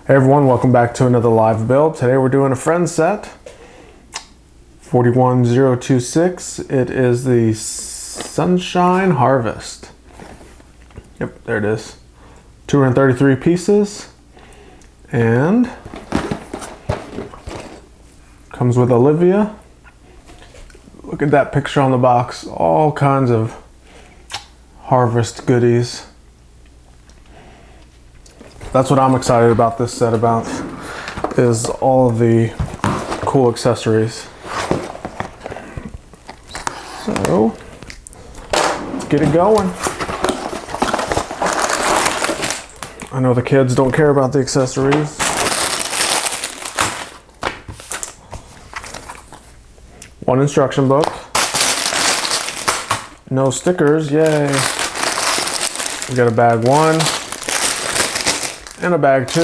Hey everyone, welcome back to another live build. Today we're doing a friend set, 41026. It is the Sunshine Harvest. Yep, there it is. 233 pieces. And comes with Olivia. Look at that picture on the box. All kinds of harvest goodies. That's what I'm excited about this set about, is all of the cool accessories. So, let's get it going. I know the kids don't care about the accessories. One instruction book. No stickers, yay. We got a bag 1. And a bag 2.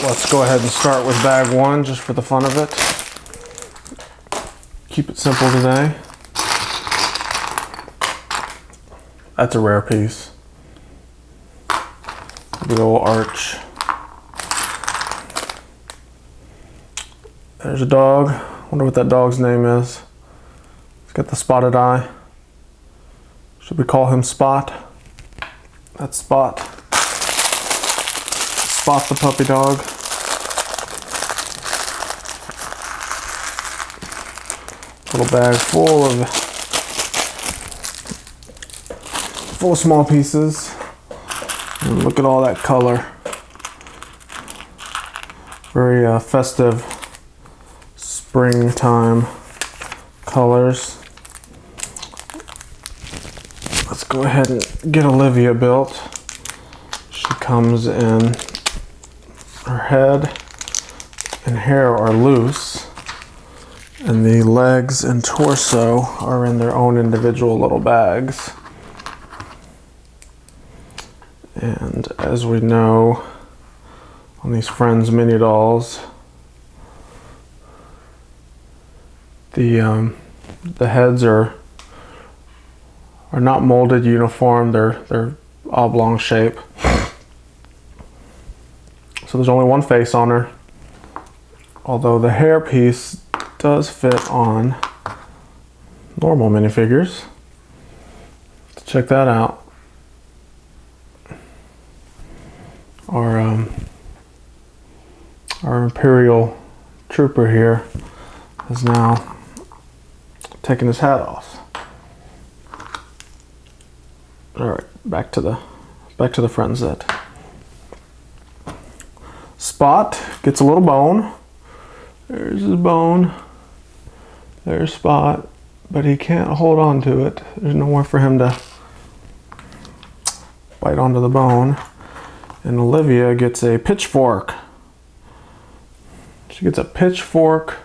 Let's go ahead and start with bag 1 just for the fun of it. Keep it simple today. That's a rare piece. Big old arch. There's a dog. Wonder what that dog's name is. He's got the spotted eye. Should we call him Spot? That's Spot. Spot the puppy dog. Little bag full of small pieces. And look at all that color. Very festive springtime colors. Let's go ahead and get Olivia built. She comes in, her head and hair are loose, and the legs and torso are in their own individual little bags. And as we know, on these Friends mini dolls, the heads are not molded uniform, they're oblong shape. So there's only one face on her, although the hair piece does fit on normal minifigures. Let's check that out. Our Imperial Trooper here is now taking his hat off. All right, back to the friend set. Spot gets a little bone. There's his bone. There's Spot, but he can't hold on to it. There's nowhere for him to bite onto the bone. And Olivia gets a pitchfork. She gets a pitchfork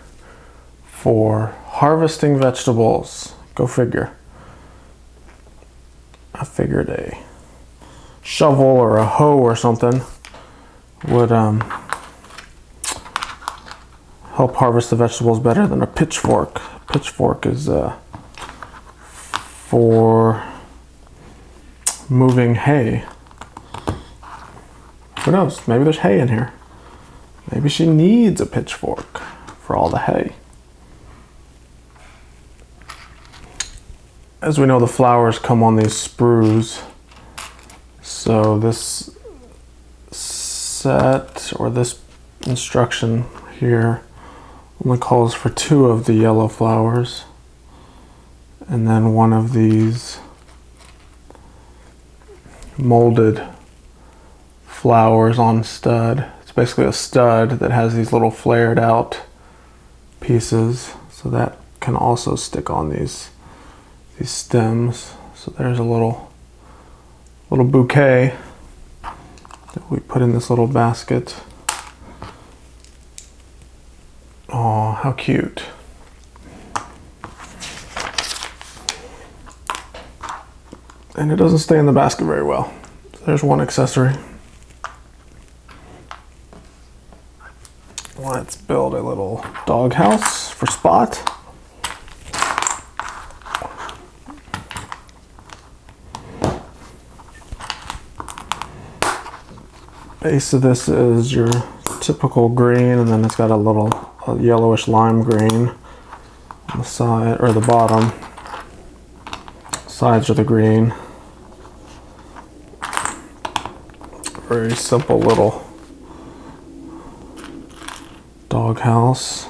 for harvesting vegetables. Go figure. I figured a shovel or a hoe or something would help harvest the vegetables better than a pitchfork. Pitchfork is for moving hay. Who knows? Maybe there's hay in here. Maybe she needs a pitchfork for all the hay. As we know, the flowers come on these sprues. So this set, or this instruction here, only calls for 2 of the yellow flowers. And then 1 of these molded flowers on stud. It's basically a stud that has these little flared out pieces. So that can also stick on these stems. So there's a little bouquet that we put in this little basket. Oh, how cute. And it doesn't stay in the basket very well. So there's one accessory. Let's build a little doghouse for Spot. base of this is your typical green, and then it's got a yellowish lime green on the side, or the bottom. Sides are the green. Very simple little doghouse.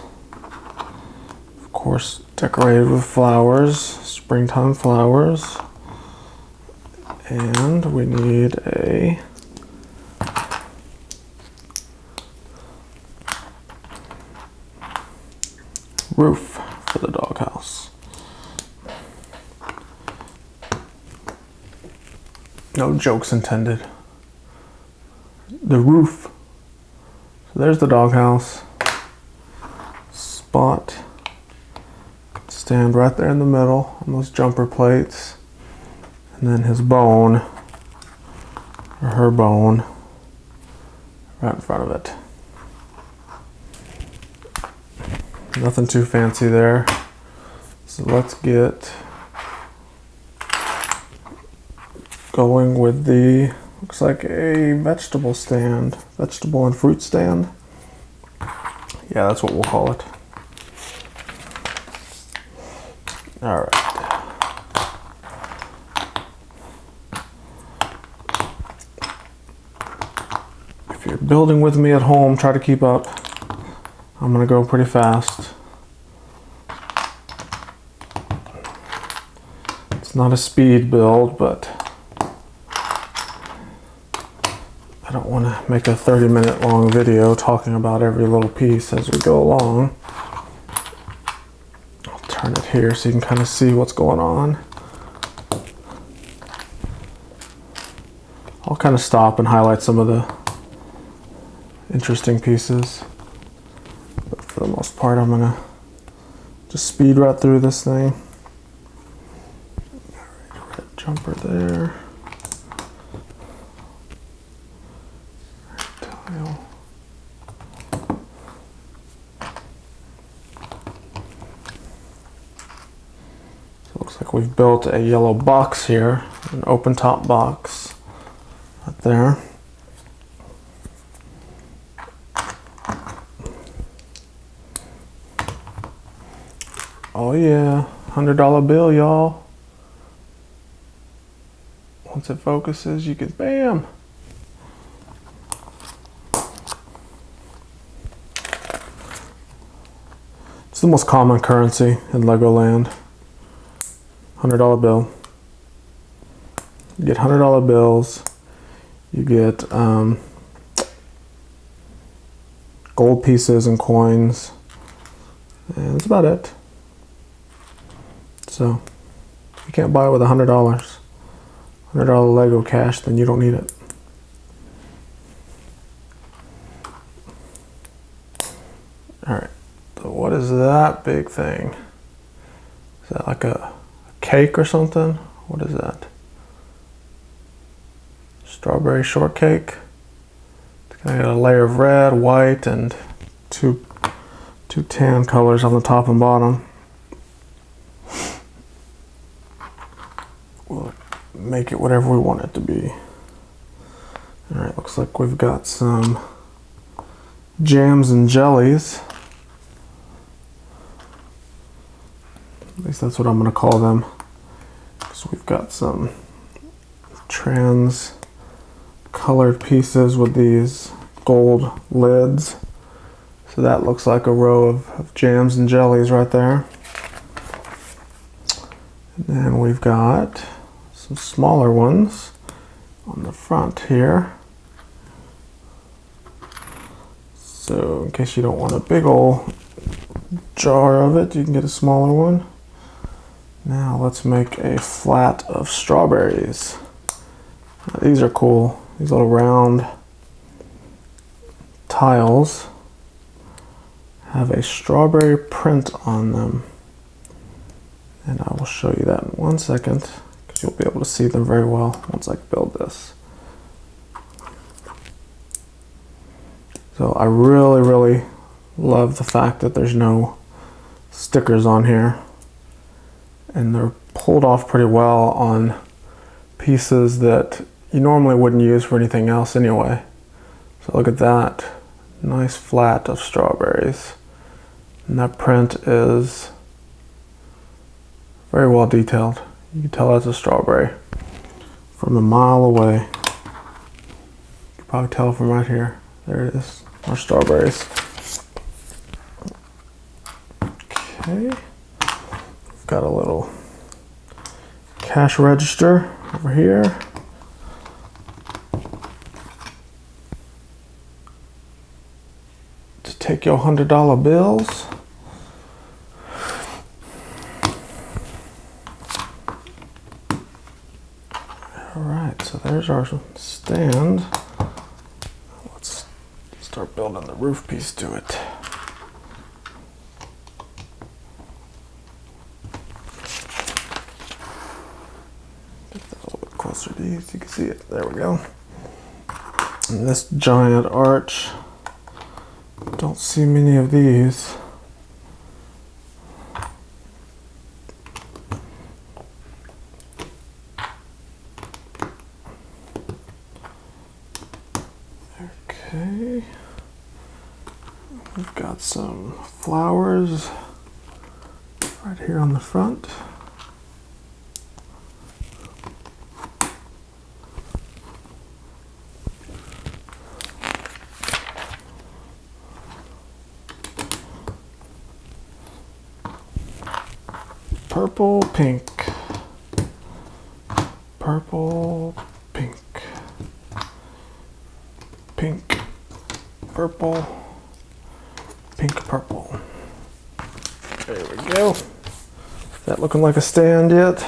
Of course, decorated with flowers, springtime flowers. And we need a roof for the doghouse. No jokes intended. The roof. So there's the doghouse. Spot. Stand right there in the middle on those jumper plates. And then his bone, or her bone, right in front of it. Nothing too fancy there. So let's get going with the, looks like a vegetable stand, vegetable and fruit stand. Yeah, that's what we'll call it. All right. If you're building with me at home, try to keep up. I'm gonna go pretty fast. It's not a speed build, but I don't want to make a 30-minute long video talking about every little piece as we go along. I'll turn it here so you can kind of see what's going on. I'll kind of stop and highlight some of the interesting pieces. But for the most part, I'm gonna just speed right through this thing. Alright, red jumper there. Tile. So it looks like we've built a yellow box here, an open top box right there. Oh yeah, $100 bill, y'all. Once it focuses, you can bam. It's the most common currency in Legoland. $100 bill. You get $100 bills. You get gold pieces and coins, and that's about it. So, if you can't buy it with $100, $100 Lego cash, then you don't need it. Alright, so what is that big thing? Is that like a cake or something? What is that? Strawberry shortcake. It's got a layer of red, white, and two tan colors on the top and bottom. We'll make it whatever we want it to be. Alright, looks like we've got some jams and jellies. At least that's what I'm going to call them. So we've got some trans colored pieces with these gold lids. So that looks like a row of jams and jellies right there. And then we've got some smaller ones on the front here. So in case you don't want a big old jar of it, you can get a smaller one. Now let's make a flat of strawberries. Now, these are cool. These little round tiles have a strawberry print on them. And I will show you that in 1 second, because you'll be able to see them very well once I build this. So I really love the fact that there's no stickers on here. And they're pulled off pretty well on pieces that you normally wouldn't use for anything else anyway. So look at that. Nice flat of strawberries. And that print is very well detailed. You can tell that's a strawberry from a mile away. You can probably tell from right here. There it is, our strawberries. Okay, we've got a little cash register over here. To take your $100 bills. All right, so there's our stand. Let's start building the roof piece to it. Get that a little bit closer to you so you can see it. There we go. And this giant arch, don't see many of these. Okay, we've got some flowers right here on the front. Purple, pink, purple, pink, pink, purple, pink, purple. There we go. Is that looking like a stand yet?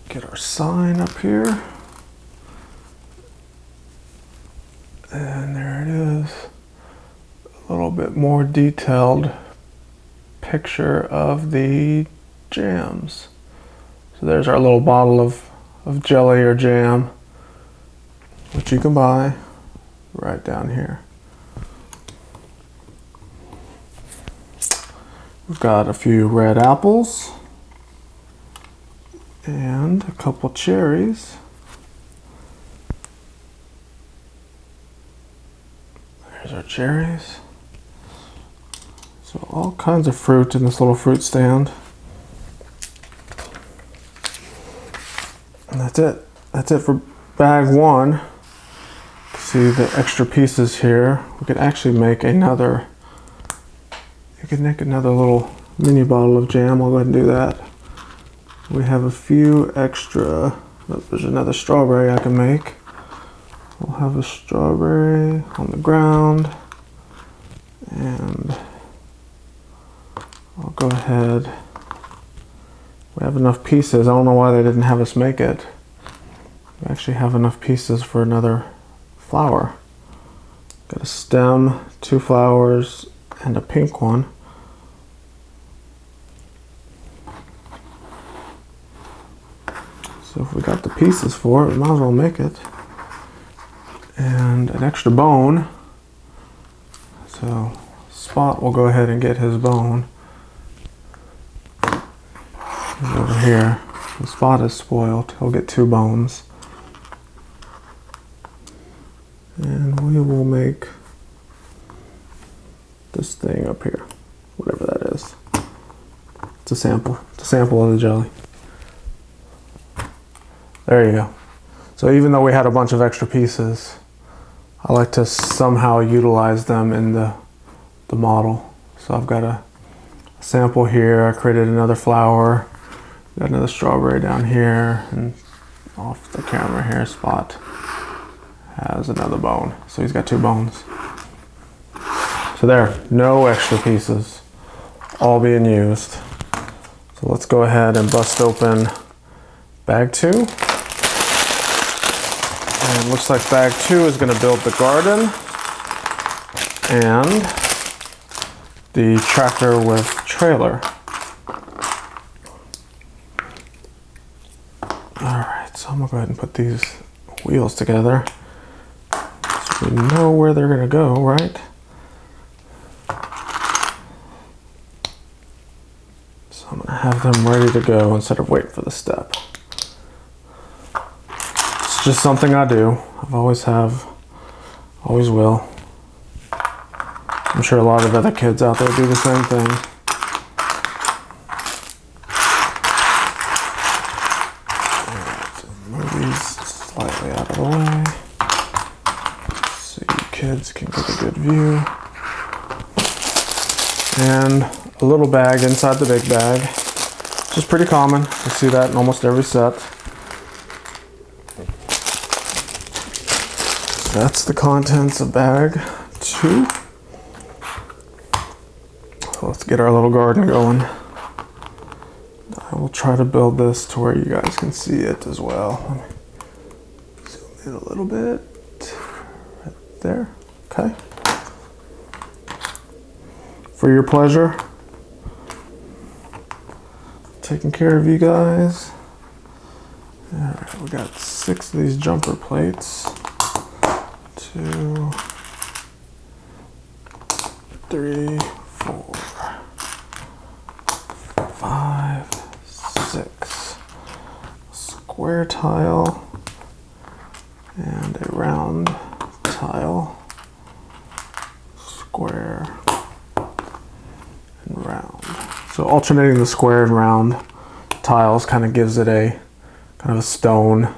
Get our sign up here. And there it is. A little bit more detailed picture of the jams. So there's our little bottle of jelly or jam, which you can buy right down here. We've got a few red apples and a couple cherries. There's our cherries. So all kinds of fruit in this little fruit stand. And that's it. That's it for bag one. See the extra pieces here. We could actually make another, you could make another little mini bottle of jam. I'll go ahead and do that. We have a few extra, there's another strawberry I can make. We'll have a strawberry on the ground, and I'll go ahead. We have enough pieces. I don't know why they didn't have us make it. We actually have enough pieces for another flower. Got a stem, 2 flowers, and a pink one. So if we got the pieces for it, we might as well make it. And an extra bone. So Spot will go ahead and get his bone. He's over here. The Spot is spoiled. He'll get 2 bones. And we will make this thing up here, whatever that is. It's a sample. It's a sample of the jelly. There you go. So even though we had a bunch of extra pieces, I like to somehow utilize them in the model. So I've got a sample here. I created another flower. Got another strawberry down here, and off the camera here, Spot has another bone. So he's got 2 bones. So there, no extra pieces, all being used. So let's go ahead and bust open bag 2. And it looks like bag 2 is going to build the garden and the tractor with trailer. Alright, so I'm going to go ahead and put these wheels together so we know where they're going to go, right? So I'm going to have them ready to go instead of waiting for the step. It's just something I do. I've always have, always will. I'm sure a lot of other kids out there do the same thing. Move these slightly out of the way so you kids can get a good view. And a little bag inside the big bag, which is pretty common. You see that in almost every set. So that's the contents of bag 2. So let's get our little garden going. I will try to build this to where you guys can see it as well. Let me zoom in a little bit. Right there. Okay. For your pleasure. Taking care of you guys. Alright, we got 6 of these jumper plates. 2, 3, 4, 5, 6. Square tile and a round tile. Square and round. So alternating the square and round tiles kind of gives it a kind of a stone,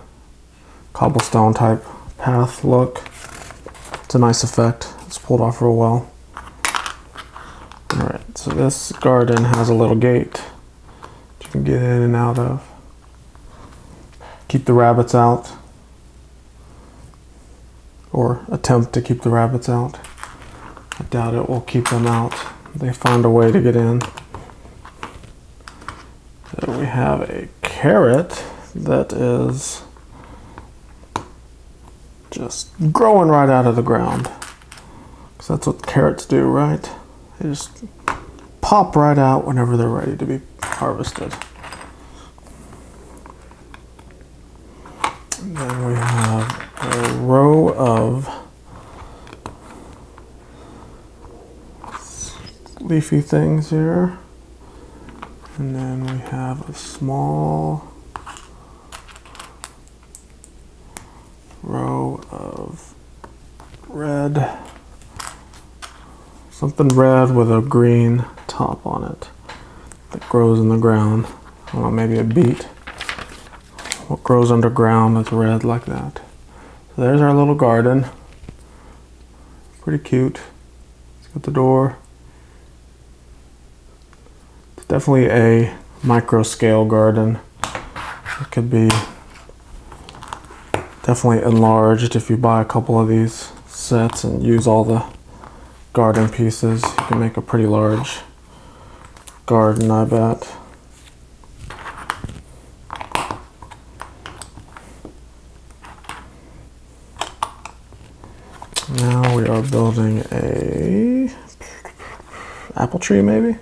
cobblestone type path look. It's a nice effect. It's pulled off real well. Alright, so this garden has a little gate that you can get in and out of. Keep the rabbits out. Or attempt to keep the rabbits out. I doubt it will keep them out. They find a way to get in. So we have a carrot that is just growing right out of the ground. Because that's what carrots do, right? They just pop right out whenever they're ready to be harvested. And then we have a row of leafy things here. And then we have a small row of red, something red with a green top on it that grows in the ground. I don't know, maybe a beet. What grows underground that's red like that. So there's our little garden. Pretty cute. Let's get the door. It's definitely a micro scale garden. It could be definitely enlarged if you buy a couple of these sets and use all the garden pieces. You can make a pretty large garden, I bet. Now we are building a apple tree, maybe?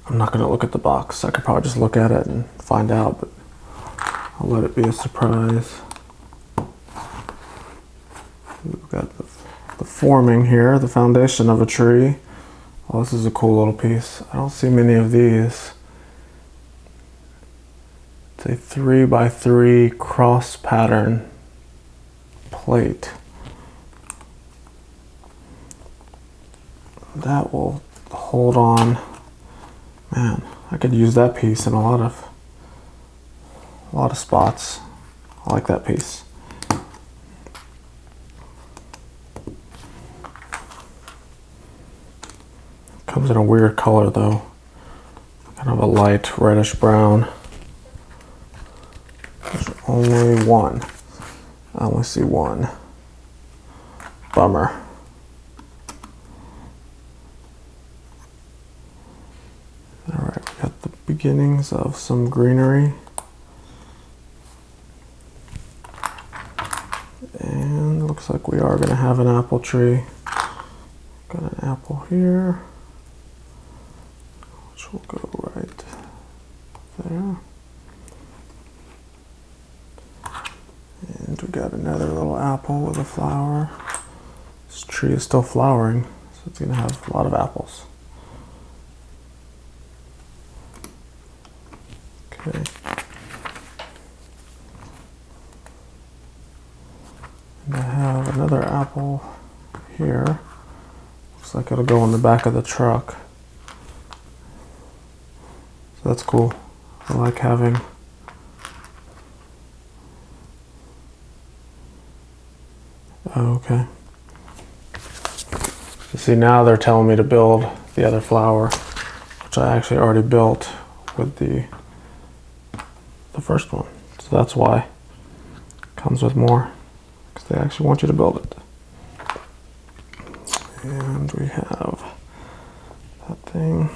I'm not going to look at the box. I could probably just look at it and find out, but I'll let it be a surprise. We've got the forming here, the foundation of a tree. Oh, this is a cool little piece. I don't see many of these. It's a 3x3 cross pattern plate. That will hold on. Man, I could use that piece in a lot of spots. I like that piece. Comes in a weird color though. Kind of a light reddish brown. There's only one. I only see one. Bummer. Alright, we got the beginnings of some greenery. And looks like we are going to have an apple tree. Got an apple here, which will go right there. And we got another little apple with a flower. This tree is still flowering, so it's going to have a lot of apples. Okay. And I have another apple here. Looks like it'll go in the back of the truck. So that's cool. I like having okay. So see, now they're telling me to build the other flower, which I actually already built with the first one. So that's why it comes with more, because they actually want you to build it. And we have that thing.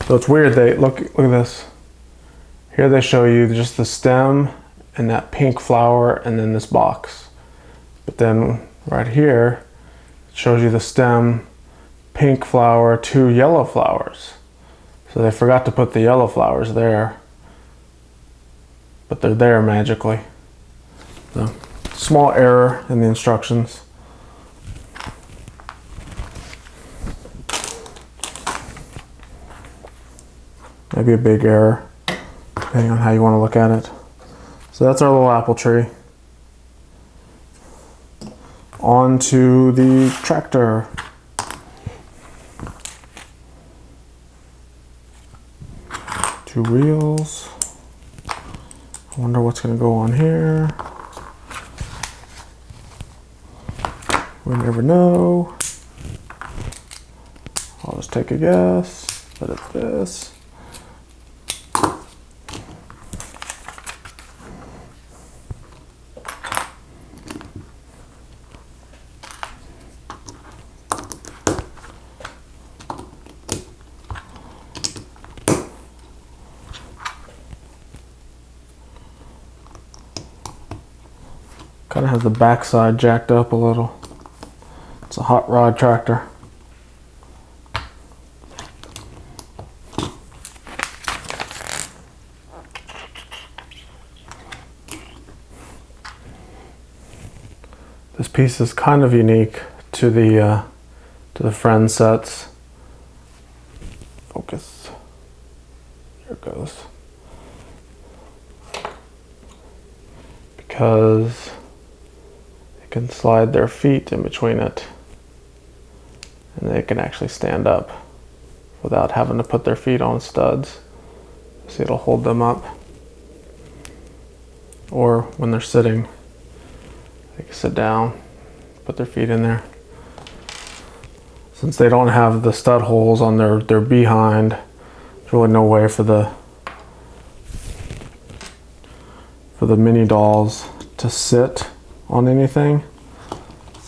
So it's weird, they look at this. Here they show you just the stem and that pink flower and then this box. But then right here it shows you the stem, pink flower, 2 yellow flowers. So they forgot to put the yellow flowers there, but they're there magically. So small error in the instructions. Maybe a big error, depending on how you want to look at it. So that's our little apple tree. On to the tractor. 2 wheels. I wonder what's going to go on here. We never know. I'll just take a guess, but it's this. Kind of has the backside jacked up a little. It's a hot rod tractor. This piece is kind of unique to the Friend sets. Focus. There it goes. Because they can slide their feet in between it, and they can actually stand up without having to put their feet on studs. See, it'll hold them up. Or when they're sitting, they can sit down, put their feet in there. Since they don't have the stud holes on their behind, there's really no way for the mini dolls to sit on anything.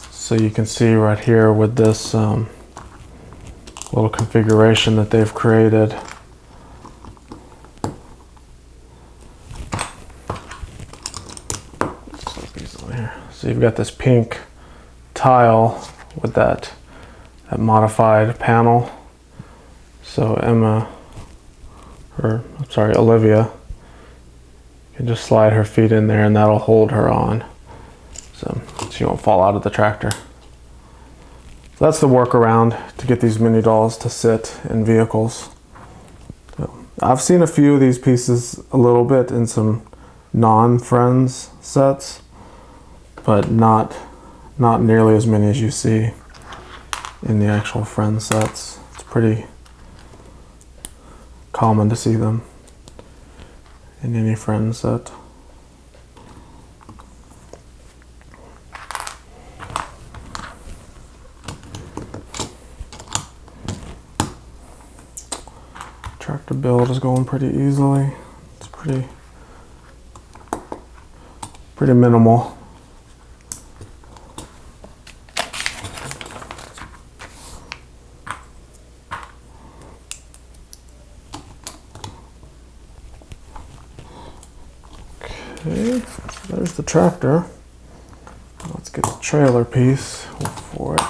So you can see right here with this little configuration that they've created. So you've got this pink tile with that modified panel. So Olivia can just slide her feet in there and that'll hold her on. So she won't fall out of the tractor. So that's the workaround to get these mini dolls to sit in vehicles. So I've seen a few of these pieces a little bit in some non-Friends sets, but not nearly as many as you see in the actual Friends sets. It's pretty common to see them in any Friends set. Tractor build is going pretty easily. It's pretty minimal. Okay, so there's the tractor. Let's get the trailer piece for it.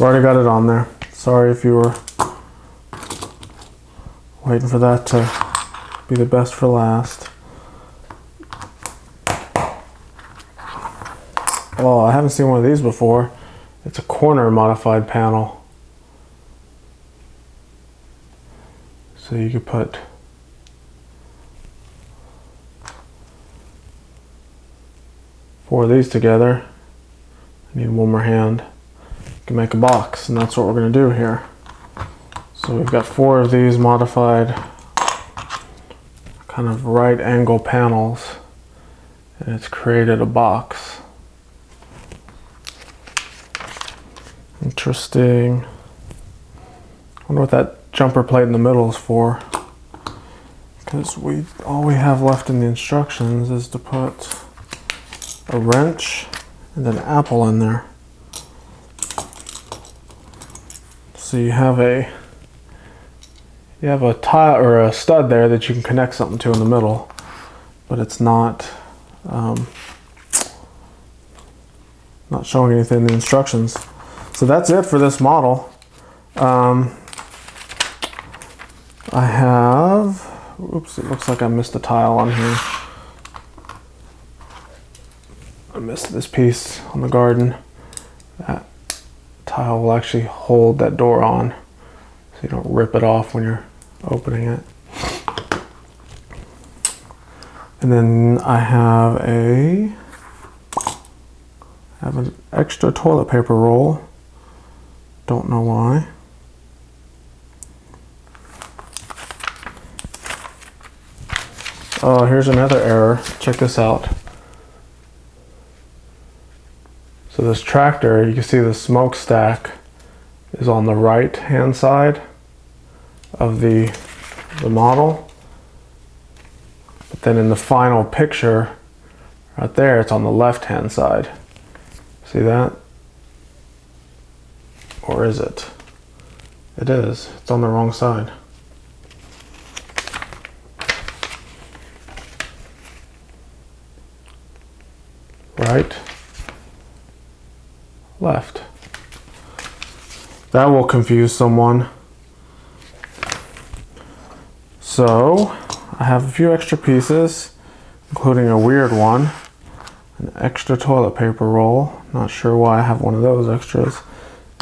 I've already got it on there. Sorry if you were waiting for that to be the best for last. Oh, I haven't seen one of these before. It's a corner modified panel. So you could put four of these together. I need one more hand. You can make a box, and that's what we're going to do here. So we've got four of these modified kind of right angle panels, and it's created a box. Interesting. I wonder what that jumper plate in the middle is for. Because all we have left in the instructions is to put a wrench and an apple in there. So you have a tile or a stud there that you can connect something to in the middle, but it's not showing anything in the instructions. So that's it for this model. I have, oops, it looks like I missed a tile on here. I missed this piece on the garden. That tile will actually hold that door on, so you don't rip it off when you're opening it. And then I have an extra toilet paper roll. Don't know why. Oh, here's another error. Check this out. So this tractor, you can see the smokestack is on the right hand side of the model. But then in the final picture, right there, it's on the left hand side. See that? Or is it? It is. It's on the wrong side. Right, left. That will confuse someone. So I have a few extra pieces, including a weird one, an extra toilet paper roll. Not sure why I have one of those extras.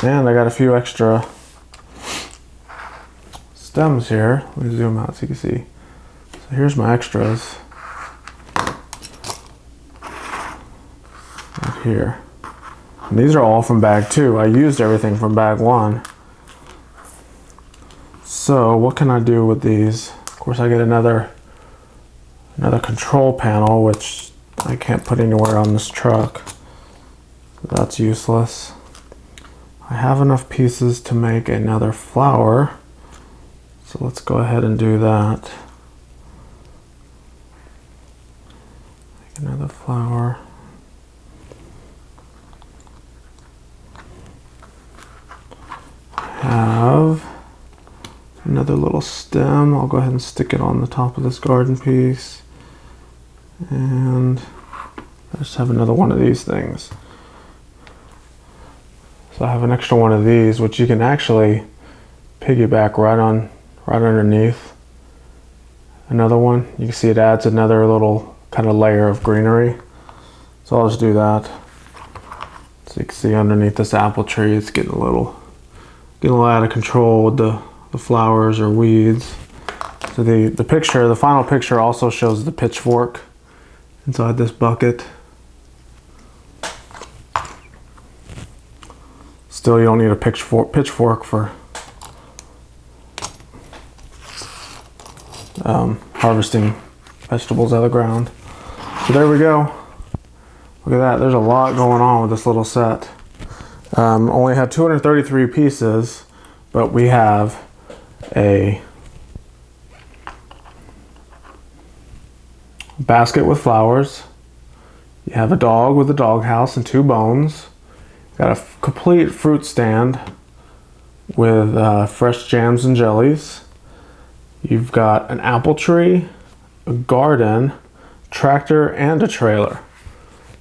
And I got a few extra stems here. Let me zoom out so you can see. So here's my extras. Right here. And these are all from bag 2. I used everything from bag 1. So what can I do with these? Of course I get another control panel, which I can't put anywhere on this truck. So that's useless. I have enough pieces to make another flower. So let's go ahead and do that. Make another flower. Have another little stem. I'll go ahead and stick it on the top of this garden piece. And I just have another one of these things. So I have an extra one of these, which you can actually piggyback right underneath another one. You can see it adds another little kind of layer of greenery. So I'll just do that. So you can see underneath this apple tree, it's getting a little out of control with the flowers or weeds. So the final picture also shows the pitchfork inside this bucket. Still, you don't need a pitchfork for harvesting vegetables out of the ground. So there we go. Look at that. There's a lot going on with this little set. Only had 233 pieces, but we have a basket with flowers. You have a dog with a doghouse and 2 bones. Got a complete fruit stand with fresh jams and jellies. You've got an apple tree, a garden, tractor, and a trailer.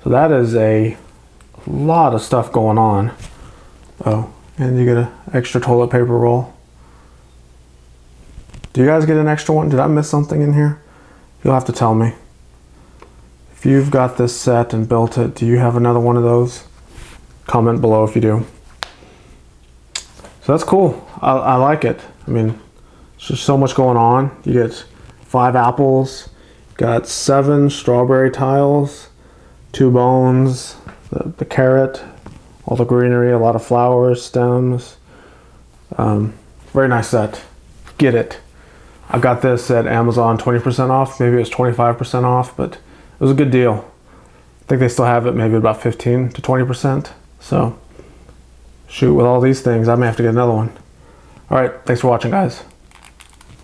So that is a lot of stuff going on. Oh, And you get an extra toilet paper roll. Do you guys get an extra one? Did I miss something in here? You'll have to tell me. If you've got this set and built it, do you have another one of those? Comment below if you do. So that's cool. I like it. I mean, there's just so much going on. You get 5 apples, got 7 strawberry tiles, 2 bones, the carrot, all the greenery, a lot of flowers, stems. Very nice set. Get it. I got this at Amazon 20% off. Maybe it was 25% off, but it was a good deal. I think they still have it maybe about 15 to 20%. So shoot, with all these things, I may have to get another one. All right, thanks for watching, guys.